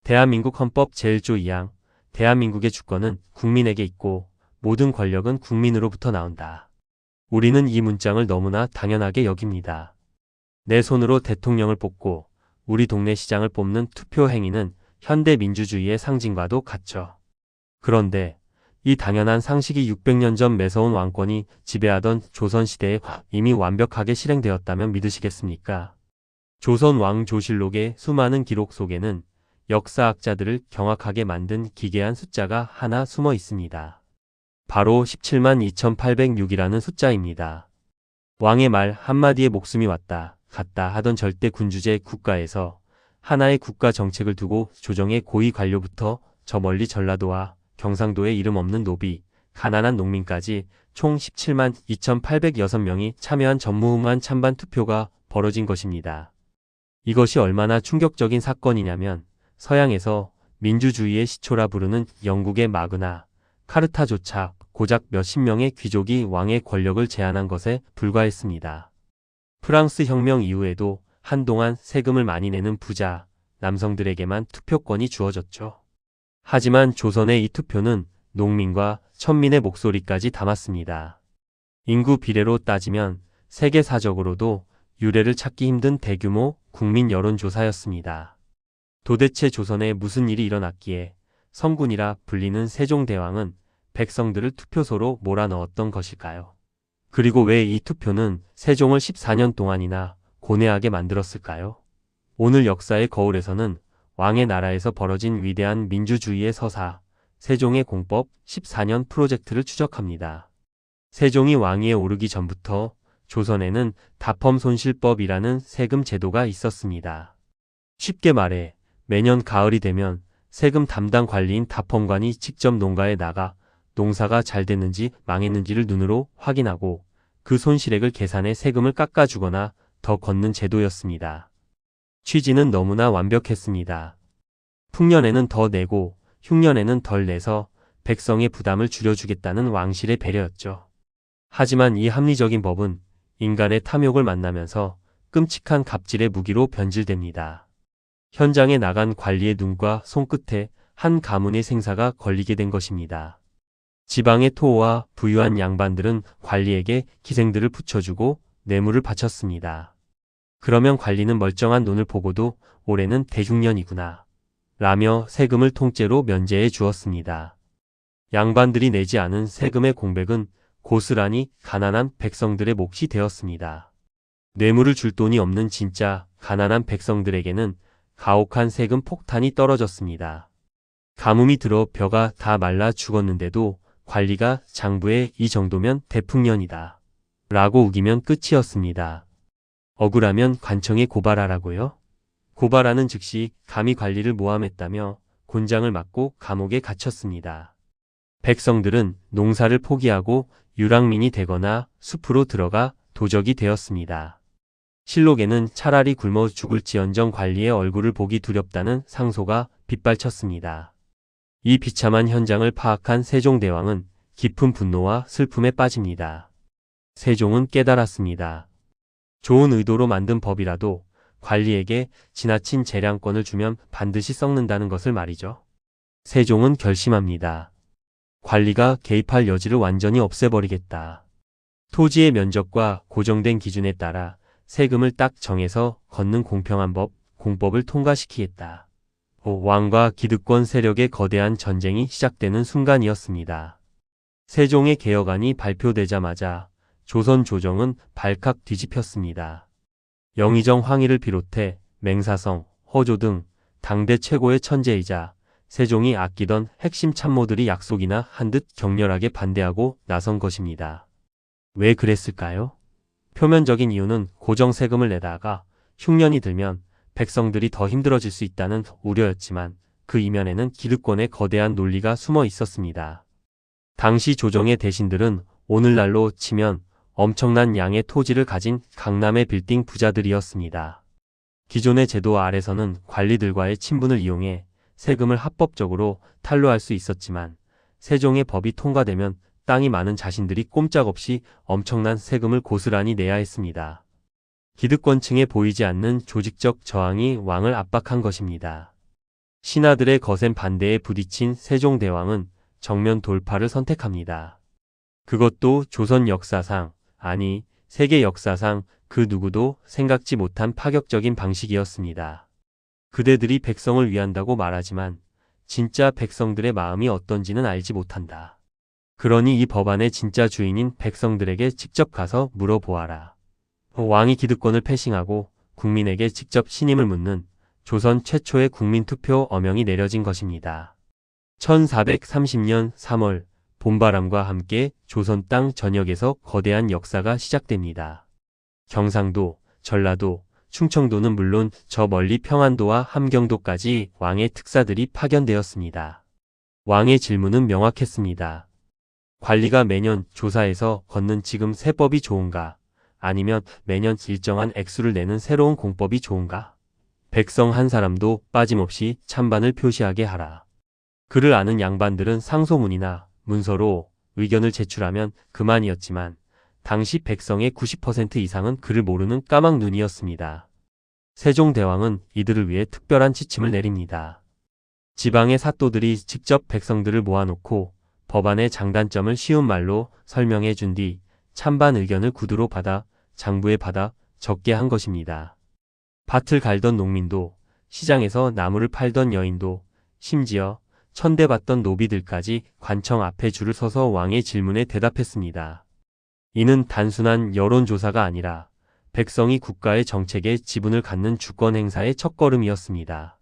대한민국 헌법 제1조 2항 대한민국의 주권은 국민에게 있고 모든 권력은 국민으로부터 나온다. 우리는 이 문장을 너무나 당연하게 여깁니다. 내 손으로 대통령을 뽑고 우리 동네 시장을 뽑는 투표 행위는 현대 민주주의의 상징과도 같죠. 그런데 이 당연한 상식이 600년 전 매서운 왕권이 지배하던 조선시대에 이미 완벽하게 실행되었다면 믿으시겠습니까? 조선 왕조실록의 수많은 기록 속에는 역사학자들을 경악하게 만든 기괴한 숫자가 하나 숨어 있습니다. 바로 17만 2806이라는 숫자입니다. 왕의 말 한마디에 목숨이 왔다 갔다 하던 절대 군주제 국가에서 하나의 국가 정책을 두고 조정의 고위 관료부터 저 멀리 전라도와 경상도에 이름 없는 노비, 가난한 농민까지 총 17만 2806명이 참여한 전무후무한 찬반 투표가 벌어진 것입니다. 이것이 얼마나 충격적인 사건이냐면 서양에서 민주주의의 시초라 부르는 영국의 마그나 카르타조차 고작 몇십 명의 귀족이 왕의 권력을 제한한 것에 불과했습니다. 프랑스 혁명 이후에도 한동안 세금을 많이 내는 부자, 남성들에게만 투표권이 주어졌죠. 하지만 조선의 이 투표는 농민과 천민의 목소리까지 담았습니다. 인구 비례로 따지면 세계사적으로도 유례를 찾기 힘든 대규모 국민 여론조사였습니다. 도대체 조선에 무슨 일이 일어났기에 성군이라 불리는 세종대왕은 백성들을 투표소로 몰아넣었던 것일까요? 그리고 왜 이 투표는 세종을 14년 동안이나 고뇌하게 만들었을까요? 오늘 역사의 거울에서는 왕의 나라에서 벌어진 위대한 민주주의의 서사, 세종의 공법 14년 프로젝트를 추적합니다. 세종이 왕위에 오르기 전부터 조선에는 다펌손실법이라는 세금 제도가 있었습니다. 쉽게 말해 매년 가을이 되면 세금 담당 관리인 다펌관이 직접 농가에 나가 농사가 잘 됐는지 망했는지를 눈으로 확인하고 그 손실액을 계산해 세금을 깎아주거나 더 걷는 제도였습니다. 취지는 너무나 완벽했습니다. 풍년에는 더 내고 흉년에는 덜 내서 백성의 부담을 줄여주겠다는 왕실의 배려였죠. 하지만 이 합리적인 법은 인간의 탐욕을 만나면서 끔찍한 갑질의 무기로 변질됩니다. 현장에 나간 관리의 눈과 손끝에 한 가문의 생사가 걸리게 된 것입니다. 지방의 토호와 부유한 양반들은 관리에게 기생들을 붙여주고 뇌물을 바쳤습니다. 그러면 관리는 멀쩡한 눈을 보고도 올해는 대흉년이구나 라며 세금을 통째로 면제해 주었습니다. 양반들이 내지 않은 세금의 공백은 고스란히 가난한 백성들의 몫이 되었습니다. 뇌물을 줄 돈이 없는 진짜 가난한 백성들에게는 가혹한 세금 폭탄이 떨어졌습니다. 가뭄이 들어 벼가 다 말라 죽었는데도 관리가 장부에 이 정도면 대풍년이다 라고 우기면 끝이었습니다. 억울하면 관청에 고발하라고요? 고발하는 즉시 감히 관리를 모함했다며 곤장을 맞고 감옥에 갇혔습니다. 백성들은 농사를 포기하고 유랑민이 되거나 숲으로 들어가 도적이 되었습니다. 실록에는 차라리 굶어 죽을지언정 관리의 얼굴을 보기 두렵다는 상소가 빗발쳤습니다. 이 비참한 현장을 파악한 세종대왕은 깊은 분노와 슬픔에 빠집니다. 세종은 깨달았습니다. 좋은 의도로 만든 법이라도 관리에게 지나친 재량권을 주면 반드시 썩는다는 것을 말이죠. 세종은 결심합니다. 관리가 개입할 여지를 완전히 없애버리겠다. 토지의 면적과 고정된 기준에 따라 세금을 딱 정해서 걷는 공평한 법, 공법을 통과시키겠다. 왕과 기득권 세력의 거대한 전쟁이 시작되는 순간이었습니다. 세종의 개혁안이 발표되자마자 조선 조정은 발칵 뒤집혔습니다. 영의정 황희를 비롯해 맹사성, 허조 등 당대 최고의 천재이자 세종이 아끼던 핵심 참모들이 약속이나 한 듯 격렬하게 반대하고 나선 것입니다. 왜 그랬을까요? 표면적인 이유는 고정 세금을 내다가 흉년이 들면 백성들이 더 힘들어질 수 있다는 우려였지만 그 이면에는 기득권의 거대한 논리가 숨어 있었습니다. 당시 조정의 대신들은 오늘날로 치면 엄청난 양의 토지를 가진 강남의 빌딩 부자들이었습니다. 기존의 제도 아래서는 관리들과의 친분을 이용해 세금을 합법적으로 탈루할 수 있었지만 세종의 법이 통과되면 땅이 많은 자신들이 꼼짝없이 엄청난 세금을 고스란히 내야 했습니다. 기득권층에 보이지 않는 조직적 저항이 왕을 압박한 것입니다. 신하들의 거센 반대에 부딪힌 세종대왕은 정면 돌파를 선택합니다. 그것도 조선 역사상, 아니 세계 역사상 그 누구도 생각지 못한 파격적인 방식이었습니다. 그대들이 백성을 위한다고 말하지만 진짜 백성들의 마음이 어떤지는 알지 못한다. 그러니 이 법안의 진짜 주인인 백성들에게 직접 가서 물어보아라. 왕이 기득권을 패싱하고 국민에게 직접 신임을 묻는 조선 최초의 국민투표 어명이 내려진 것입니다. 1430년 3월 봄바람과 함께 조선 땅 전역에서 거대한 역사가 시작됩니다. 경상도, 전라도, 충청도는 물론 저 멀리 평안도와 함경도까지 왕의 특사들이 파견되었습니다. 왕의 질문은 명확했습니다. 관리가 매년 조사해서 걷는 지금 세법이 좋은가? 아니면 매년 일정한 액수를 내는 새로운 공법이 좋은가? 백성 한 사람도 빠짐없이 찬반을 표시하게 하라. 그를 아는 양반들은 상소문이나 문서로 의견을 제출하면 그만이었지만 당시 백성의 90% 이상은 그를 모르는 까막눈이었습니다. 세종대왕은 이들을 위해 특별한 지침을 내립니다. 지방의 사또들이 직접 백성들을 모아놓고 법안의 장단점을 쉬운 말로 설명해 준 뒤 찬반 의견을 구두로 받아 장부에 받아 적게 한 것입니다. 밭을 갈던 농민도, 시장에서 나무를 팔던 여인도, 심지어 천대받던 노비들까지 관청 앞에 줄을 서서 왕의 질문에 대답했습니다. 이는 단순한 여론조사가 아니라 백성이 국가의 정책에 지분을 갖는 주권 행사의 첫걸음이었습니다.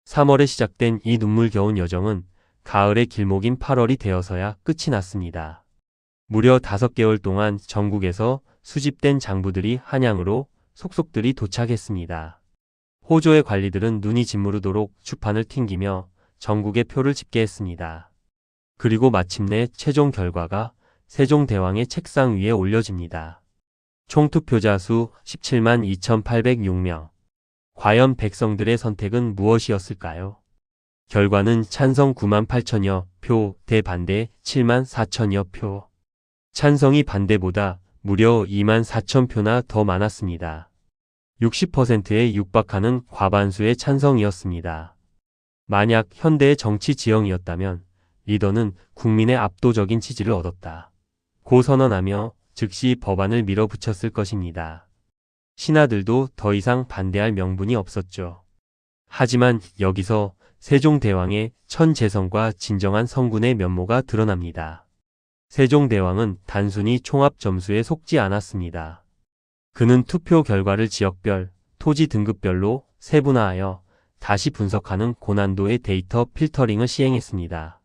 3월에 시작된 이 눈물겨운 여정은 가을의 길목인 8월이 되어서야 끝이 났습니다. 무려 5개월 동안 전국에서 수집된 장부들이 한양으로 속속들이 도착했습니다. 호조의 관리들은 눈이 짓무르도록 주판을 튕기며 전국의 표를 집계했습니다. 그리고 마침내 최종 결과가 세종대왕의 책상 위에 올려집니다. 총투표자 수 17만 2,806명. 과연 백성들의 선택은 무엇이었을까요? 결과는 찬성 9만 8천여 표 대 반대 7만 4천여 표. 찬성이 반대보다 무려 2만 4천 표나 더 많았습니다. 60%에 육박하는 과반수의 찬성이었습니다. 만약 현대의 정치 지형이었다면 리더는 국민의 압도적인 지지를 얻었다 고 선언하며 즉시 법안을 밀어붙였을 것입니다. 신하들도 더 이상 반대할 명분이 없었죠. 하지만 여기서 세종대왕의 천재성과 진정한 성군의 면모가 드러납니다. 세종대왕은 단순히 총합 점수에 속지 않았습니다. 그는 투표 결과를 지역별, 토지 등급별로 세분화하여 다시 분석하는 고난도의 데이터 필터링을 시행했습니다.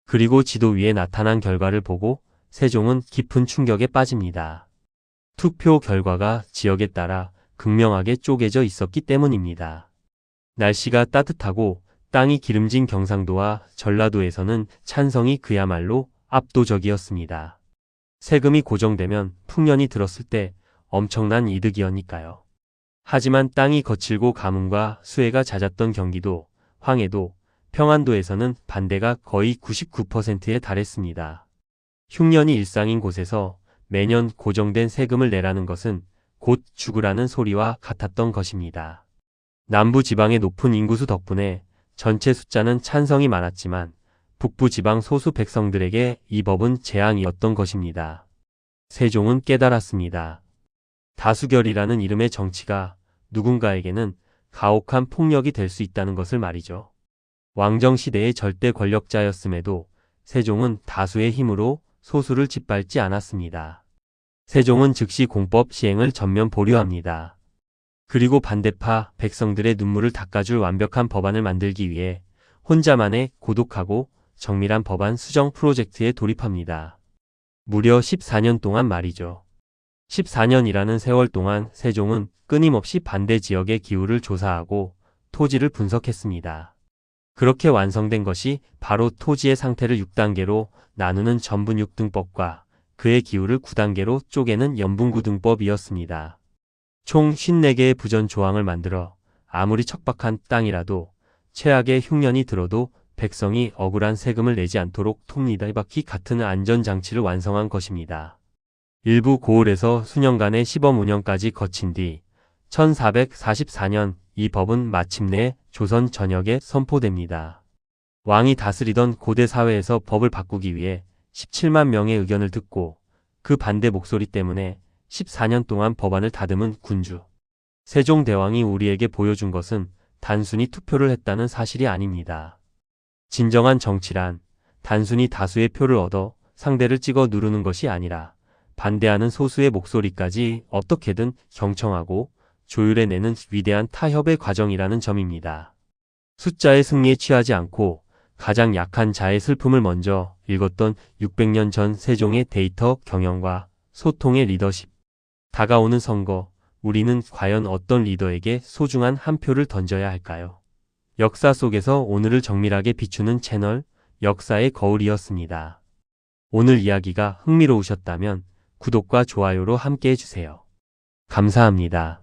그리고 지도 위에 나타난 결과를 보고 세종은 깊은 충격에 빠집니다. 투표 결과가 지역에 따라 극명하게 쪼개져 있었기 때문입니다. 날씨가 따뜻하고 땅이 기름진 경상도와 전라도에서는 찬성이 그야말로 압도적이었습니다. 세금이 고정되면 풍년이 들었을 때 엄청난 이득이었니까요. 하지만 땅이 거칠고 가뭄과 수해가 잦았던 경기도, 황해도, 평안도에서는 반대가 거의 99%에 달했습니다. 흉년이 일상인 곳에서 매년 고정된 세금을 내라는 것은 곧 죽으라는 소리와 같았던 것입니다. 남부 지방의 높은 인구수 덕분에 전체 숫자는 찬성이 많았지만 북부 지방 소수 백성들에게 이 법은 재앙이었던 것입니다. 세종은 깨달았습니다. 다수결이라는 이름의 정치가 누군가에게는 가혹한 폭력이 될 수 있다는 것을 말이죠. 왕정시대의 절대 권력자였음에도 세종은 다수의 힘으로 소수를 짓밟지 않았습니다. 세종은 즉시 공법 시행을 전면 보류합니다. 그리고 반대파 백성들의 눈물을 닦아줄 완벽한 법안을 만들기 위해 혼자만의 고독하고 정밀한 법안 수정 프로젝트에 돌입합니다. 무려 14년 동안 말이죠. 14년이라는 세월 동안 세종은 끊임없이 반대 지역의 기후를 조사하고 토지를 분석했습니다. 그렇게 완성된 것이 바로 토지의 상태를 6단계로 나누는 전분6등법과 그의 기후를 9단계로 쪼개는 연분9등법이었습니다. 총 54개의 부전 조항을 만들어 아무리 척박한 땅이라도 최악의 흉년이 들어도 백성이 억울한 세금을 내지 않도록 톱니바퀴 같은 안전장치를 완성한 것입니다. 일부 고을에서 수년간의 시범 운영까지 거친 뒤 1444년 이 법은 마침내 조선 전역에 선포됩니다. 왕이 다스리던 고대 사회에서 법을 바꾸기 위해 17만 명의 의견을 듣고 그 반대 목소리 때문에 14년 동안 법안을 다듬은 군주 세종대왕이 우리에게 보여준 것은 단순히 투표를 했다는 사실이 아닙니다. 진정한 정치란 단순히 다수의 표를 얻어 상대를 찍어 누르는 것이 아니라 반대하는 소수의 목소리까지 어떻게든 경청하고 조율해내는 위대한 타협의 과정이라는 점입니다. 숫자의 승리에 취하지 않고 가장 약한 자의 슬픔을 먼저 읽었던 600년 전 세종의 데이터 경영과 소통의 리더십. 다가오는 선거, 우리는 과연 어떤 리더에게 소중한 한 표를 던져야 할까요? 역사 속에서 오늘을 정밀하게 비추는 채널, 역사의 거울이었습니다. 오늘 이야기가 흥미로우셨다면 구독과 좋아요로 함께 해주세요. 감사합니다.